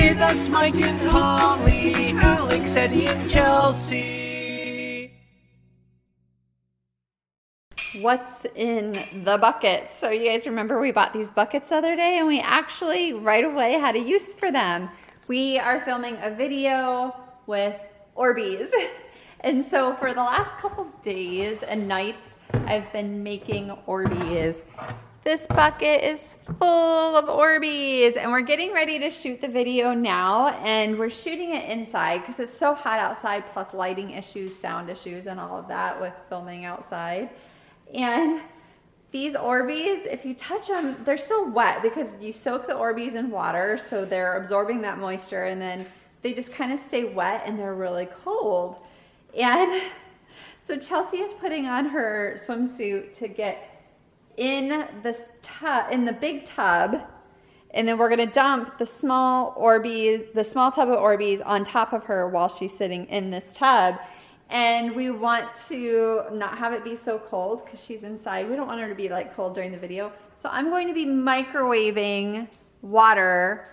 Hey, that's Mike and Holly, Alex, Eddie, and Chelsea. What's in the bucket? So you guys remember we bought these buckets the other day and we actually right away had a use for them. We are filming a video with Orbeez. And so for the last couple days and nights, I've been making Orbeez. This bucket is full of Orbeez and we're getting ready to shoot the video now, and we're shooting it inside because it's so hot outside, plus lighting issues, sound issues, and all of that with filming outside. And these Orbeez, if you touch them, they're still wet because you soak the Orbeez in water, so they're absorbing that moisture, and then they just kind of stay wet and they're really cold. And so Chelsea is putting on her swimsuit to get in this tub, in the big tub, and then we're gonna dump the small Orbeez, the small tub of Orbeez on top of her while she's sitting in this tub. And we want to not have it be so cold because she's inside. We don't want her to be like cold during the video. So I'm going to be microwaving water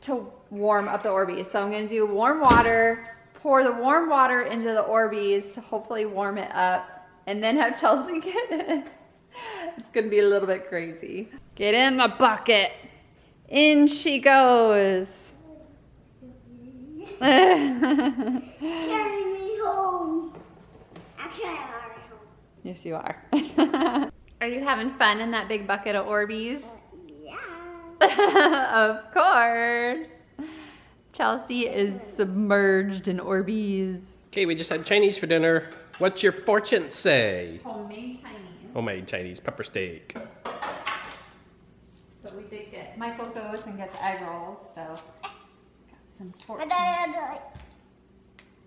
to warm up the Orbeez. So I'm gonna do warm water, pour the warm water into the Orbeez to hopefully warm it up, and then have Chelsea get in. It's gonna be a little bit crazy. Get in the bucket. In she goes. Carry me home. Actually, I'm already home. Yes, you are. Are you having fun in that big bucket of Orbeez? Yeah. Of course. Chelsea is submerged in Orbeez. Okay, we just had Chinese for dinner. What's your fortune say? Homemade Chinese. Homemade Chinese pepper steak. But we did get, Michael goes and gets egg rolls, so got some I fortune. thought I had to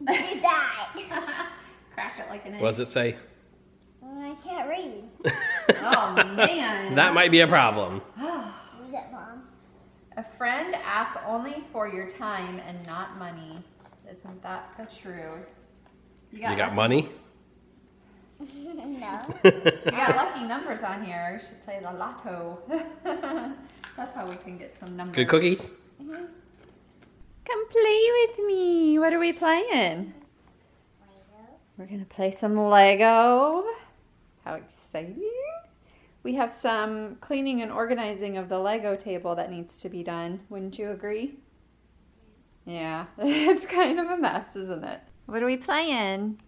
like do that. Crack it like an egg. What does it say? I can't read. Oh man. That might be a problem. Read it, Mom. A friend asks only for your time and not money. Isn't that the truth? You got money? No. You got lucky numbers on here. You should play the lotto. That's how we can get some numbers. Good cookies? Mm-hmm. Come play with me. What are we playing? Lego. We're gonna play some Lego. How exciting. We have some cleaning and organizing of the Lego table that needs to be done. Wouldn't you agree? Yeah, it's kind of a mess, isn't it? What are we playing?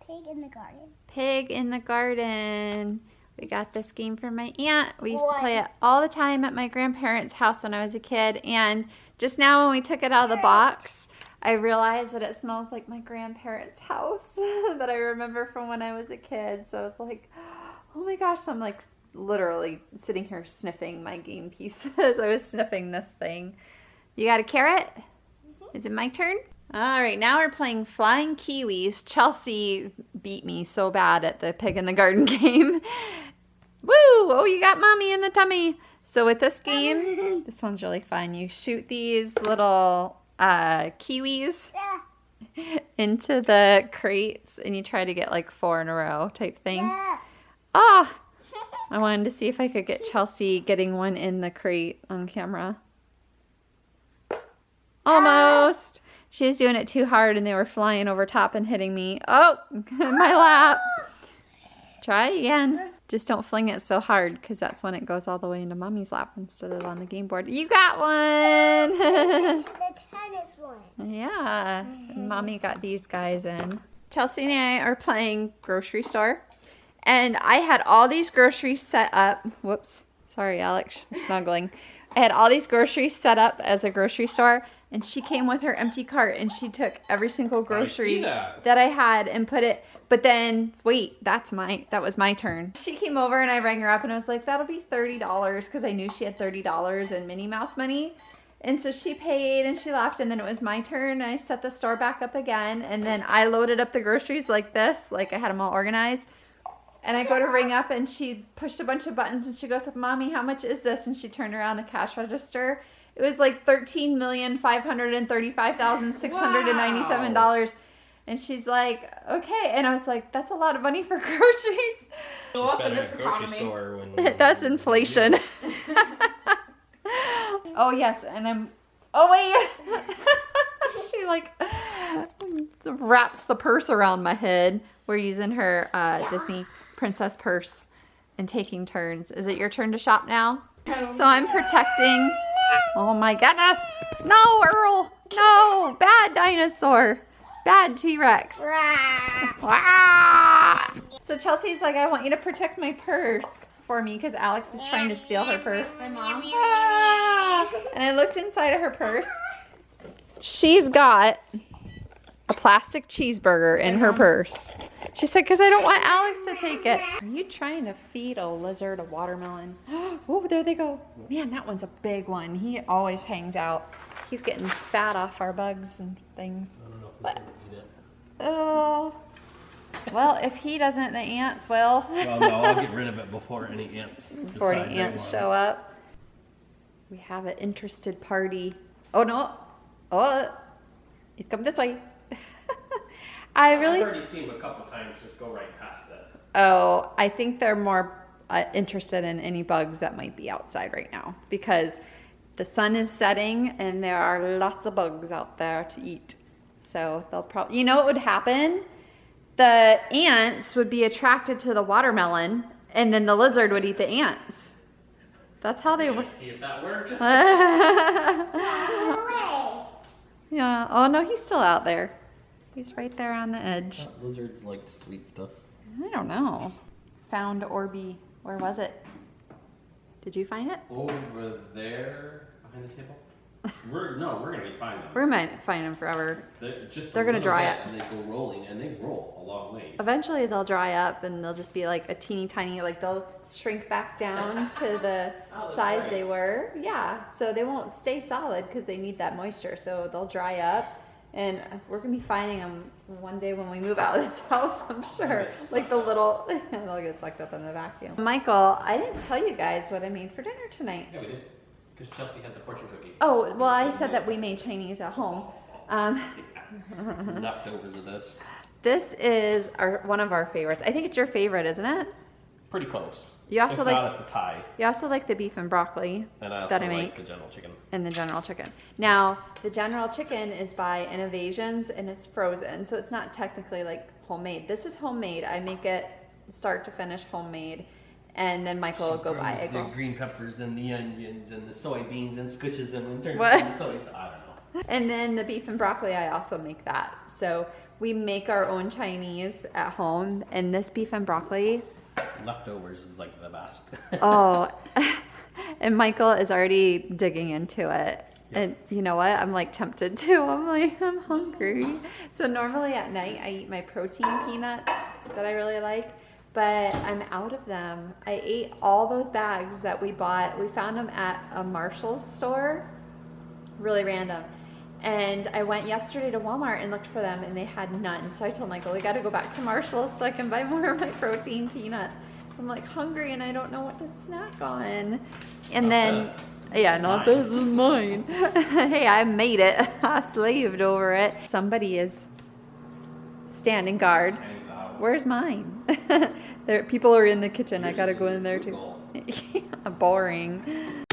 Pig in the garden. Pig in the garden. We got this game from my aunt. We used to play it all the time at my grandparents' house when I was a kid. And just now when we took it out of the box, I realized that it smells like my grandparents' house that I remember from when I was a kid. So I was like, oh my gosh. So I'm like literally sitting here sniffing my game pieces. I was sniffing this thing. You got a carrot? Is it my turn? All right, now we're playing Flying Kiwis. Chelsea beat me so bad at the Pig in the Garden game. Woo! Oh, you got mommy in the tummy. So with this game, this one's really fun. You shoot these little kiwis Yeah. into the crates, and you try to get like 4 in a row type thing. Yeah. Ah! I wanted to see if I could get Chelsea getting one in the crate on camera. Almost. She was doing it too hard and they were flying over top and hitting me. Oh, in my lap. Try again. Just don't fling it so hard because that's when it goes all the way into mommy's lap instead of on the game board. You got one. The tennis one. Yeah. Mommy got these guys in. Chelsea and I are playing grocery store. And I had all these groceries set up. Whoops. Sorry, Alex, for snuggling. I had all these groceries set up as a grocery store. And she came with her empty cart and she took every single grocery that I had and put it. But then, wait, that was my turn. She came over and I rang her up and I was like, that'll be $30 because I knew she had $30 in Minnie Mouse money. And so she paid and she left, and then it was my turn. I set the store back up again, and then I loaded up the groceries like this, like I had them all organized. And I go to ring up and she pushed a bunch of buttons and she goes up, Mommy, how much is this? And she turned around the cash register. It was like $13,535,697. And she's like, okay. And I was like, that's a lot of money for groceries. Go up in this grocery store when That's inflation. Oh yes, and Oh, wait. She like wraps the purse around my head. We're using her Disney princess purse and taking turns. Is it your turn to shop now? So I'm protecting. Oh my goodness. No, Earl. No. Bad dinosaur. Bad T-Rex. So Chelsea's like, I want you to protect my purse for me because Alex is trying to steal her purse. And I looked inside of her purse. She's got a plastic cheeseburger in her purse. She said, because I don't want Alex to take it. Are you trying to feed a lizard a watermelon? Oh, there they go. Man, that one's a big one. He always hangs out. He's getting fat off our bugs and things. I don't know if he's gonna eat it. Oh. Well, if he doesn't, the ants will. Well, no, I'll get rid of it before any ants. Before any ants show up. We have an interested party. Oh, no. Oh, he's coming this way. I've already seen him a couple times just go right past it. Oh, I think they're more interested in any bugs that might be outside right now because the sun is setting and there are lots of bugs out there to eat. So they'll probably, you know what would happen? The ants would be attracted to the watermelon and then the lizard would eat the ants. That's how they work. See if that works. Yeah. Oh, no, he's still out there. He's right there on the edge. Lizards like sweet stuff. I don't know. Found Orbeez. Where was it? Did you find it? Over there behind the table. We're gonna be fine though. We might find them forever. They're gonna dry up. and they go rolling and they roll a long ways. Eventually they'll dry up and they'll just be like a teeny tiny, like they'll shrink back down to the size they were. Yeah, so they won't stay solid because they need that moisture. So they'll dry up and we're gonna be finding them one day when we move out of this house, I'm sure. Like the little, they'll get sucked up in the vacuum. Michael, I didn't tell you guys what I made for dinner tonight. Yeah, we did. Because Chelsea had the fortune cookie. Oh, well, I said that we made Chinese at home. Leftovers of this. This is one of our favorites. I think it's your favorite, isn't it? Pretty close. You also if like- not, it's a tie. You also like the beef and broccoli And I also that I like make the General Chicken. and the General Chicken. Now, the General Chicken is by Innovations and it's frozen, so it's not technically like homemade. This is homemade. I make it start to finish homemade. And then Michael will go buy egg the rolls. green peppers and the onions and the soybeans and squishes them and turns What? them into soy. I don't know. And then the beef and broccoli, I also make that. So we make our own Chinese at home. And this beef and broccoli, Leftovers is like the best. oh, and Michael is already digging into it. And you know what? I'm like tempted too. I'm like, I'm hungry. So normally at night I eat my protein peanuts that I really like. But I'm out of them. I ate all those bags that we bought. We found them at a Marshall's store. Really random. And I went yesterday to Walmart and looked for them and they had none. So I told Michael, we gotta go back to Marshall's so I can buy more of my protein peanuts. So I'm like hungry and I don't know what to snack on. And then, yeah, not this is mine. Hey, I made it. I slaved over it. Somebody is standing guard. Where's mine? People are in the kitchen. I gotta go in there too. Yeah, boring.